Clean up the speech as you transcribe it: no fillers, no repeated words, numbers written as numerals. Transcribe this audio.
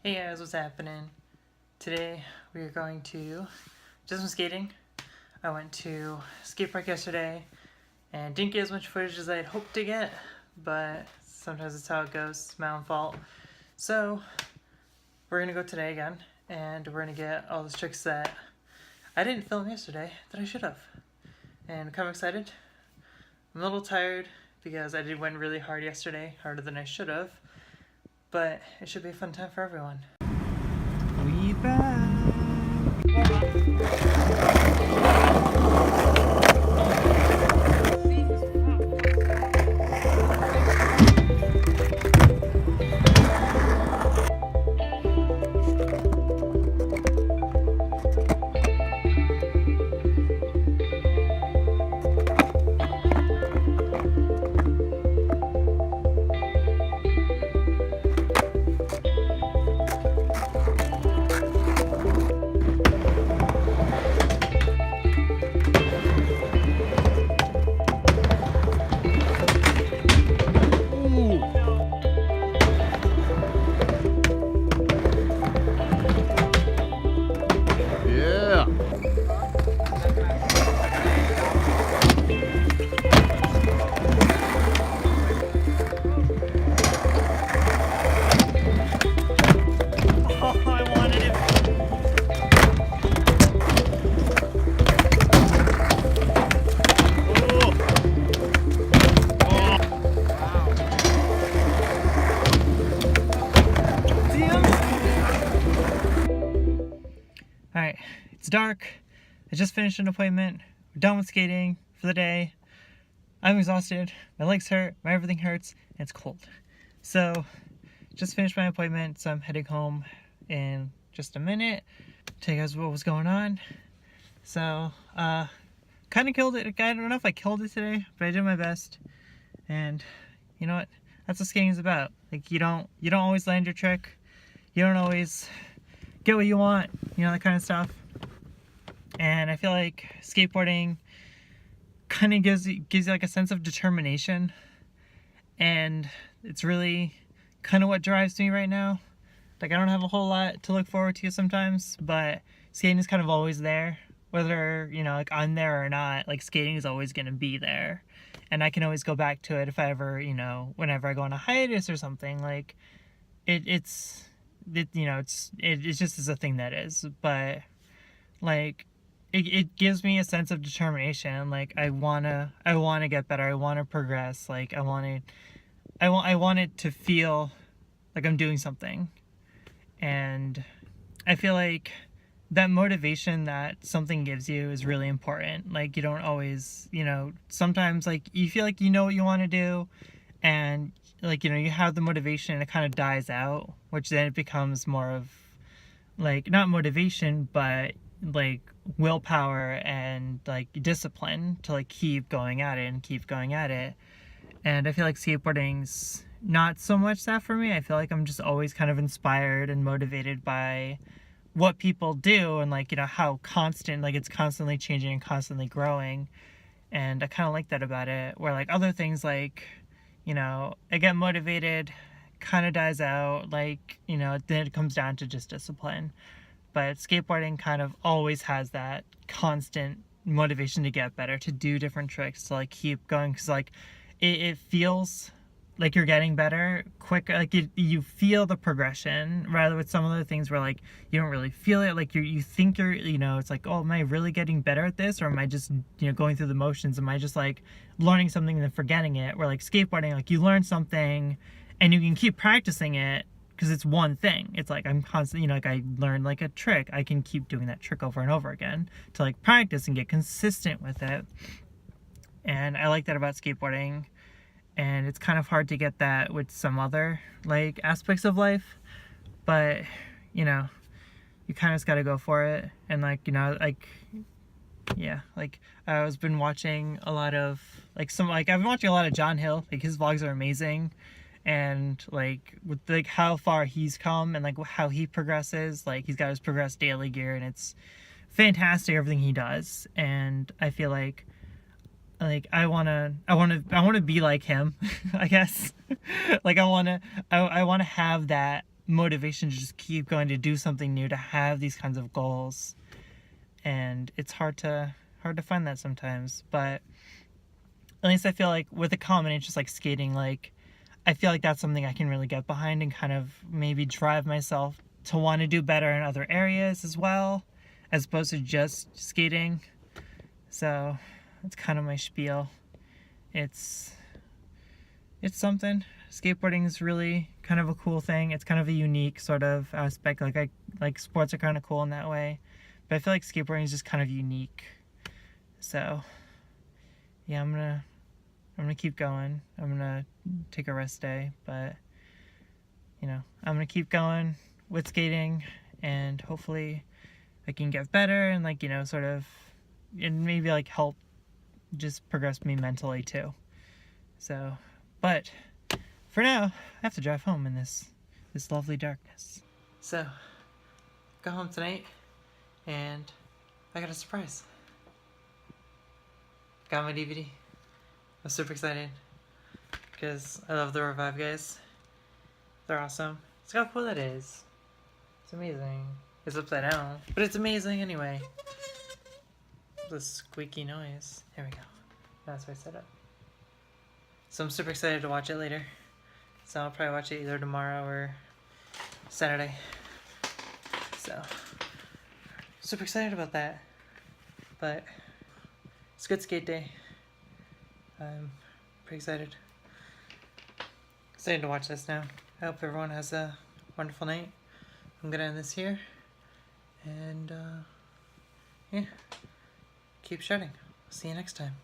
Hey guys, what's happening? Today we are going to just some skating. I went to skate park yesterday and didn't get as much footage as I had hoped to get, but sometimes it's how it goes. It's my own fault. So we're gonna go today again, and we're gonna get all the tricks that I didn't film yesterday that I should have. And I'm kind of excited. I'm a little tired because I went really hard yesterday, harder than I should have. But it should be a fun time for everyone. We back. Alright, it's dark. I just finished an appointment. We're done with skating for the day. I'm exhausted. My legs hurt. My everything hurts. And it's cold. So, just finished my appointment. So I'm heading home in just a minute. Tell you guys what was going on. So, kind of killed it. I don't know if I killed it today, but I did my best. And you know what? That's what skating is about. Like you don't always land your trick. You don't always get what you want, you know, that kind of stuff. And I feel like skateboarding kind of gives you like a sense of determination, and it's really kind of what drives me right now. Like I don't have a whole lot to look forward to sometimes, but skating is kind of always there, whether, you know, like I'm there or not. Like skating is always going to be there, and I can always go back to it if I ever, you know, whenever I go on a hiatus or something. Like it's just is a thing that is. But like it gives me a sense of determination. Like I wanna get better. I wanna progress. Like I want it to feel like I'm doing something. And I feel like that motivation that something gives you is really important. Like you don't always, you know, sometimes like you feel like you know what you want to do, and like, you know, you have the motivation and it kind of dies out, which then it becomes more of like not motivation, but like willpower and like discipline to like keep going at it and keep going at it. And I feel like skateboarding's not so much that for me. I feel like I'm just always kind of inspired and motivated by what people do, and like, you know, how constant, like it's constantly changing and constantly growing. And I kind of like that about it, where like other things, like, you know, I get motivated, kind of dies out, like, you know, then it comes down to just discipline. But skateboarding kind of always has that constant motivation to get better, to do different tricks, to like keep going, because like it feels like you're getting better quicker. Like you feel the progression, rather with some other things where like you don't really feel it. Like you think you're, you know, it's like, oh, am I really getting better at this, or am I just, you know, going through the motions? Am I just like learning something and then forgetting it? Where like skateboarding, like you learn something and you can keep practicing it because it's one thing. It's like I'm constantly, you know, like I learned like a trick, I can keep doing that trick over and over again to like practice and get consistent with it. And I like that about skateboarding. And it's kind of hard to get that with some other like aspects of life, but you know, you kind of just got to go for it. And like, you know, like, yeah, like I've been watching a lot of like I've been watching a lot of John Hill. Like his vlogs are amazing, and like with like how far he's come and like how he progresses. Like he's got his Progress Daily gear, and it's fantastic everything he does. And I feel like I want to be like him, I guess. Like I want to have that motivation to just keep going, to do something new, to have these kinds of goals. And it's hard to find that sometimes, but at least I feel like with a common interest like skating, like I feel like that's something I can really get behind and kind of maybe drive myself to want to do better in other areas as well, as opposed to just skating. So that's kind of my spiel. It's something. Skateboarding is really kind of a cool thing. It's kind of a unique sort of aspect. Like sports are kind of cool in that way, but I feel like skateboarding is just kind of unique. So yeah, I'm gonna keep going. I'm gonna take a rest day, but you know, I'm gonna keep going with skating, and hopefully I can get better and, like, you know, sort of, and maybe like help just progress me mentally too. So, but for now, I have to drive home in this lovely darkness. So, go home tonight, and I got a surprise. Got my DVD. I'm super excited because I love the Revive guys. They're awesome. See how cool that is. It's amazing. It's upside down, but it's amazing anyway. The squeaky noise. Here we go. That's what I set up. So I'm super excited to watch it later. So I'll probably watch it either tomorrow or Saturday. So super excited about that. But it's a good skate day. I'm pretty excited. Excited to watch this now. I hope everyone has a wonderful night. I'm gonna end this here. And yeah. Keep shredding. See you next time.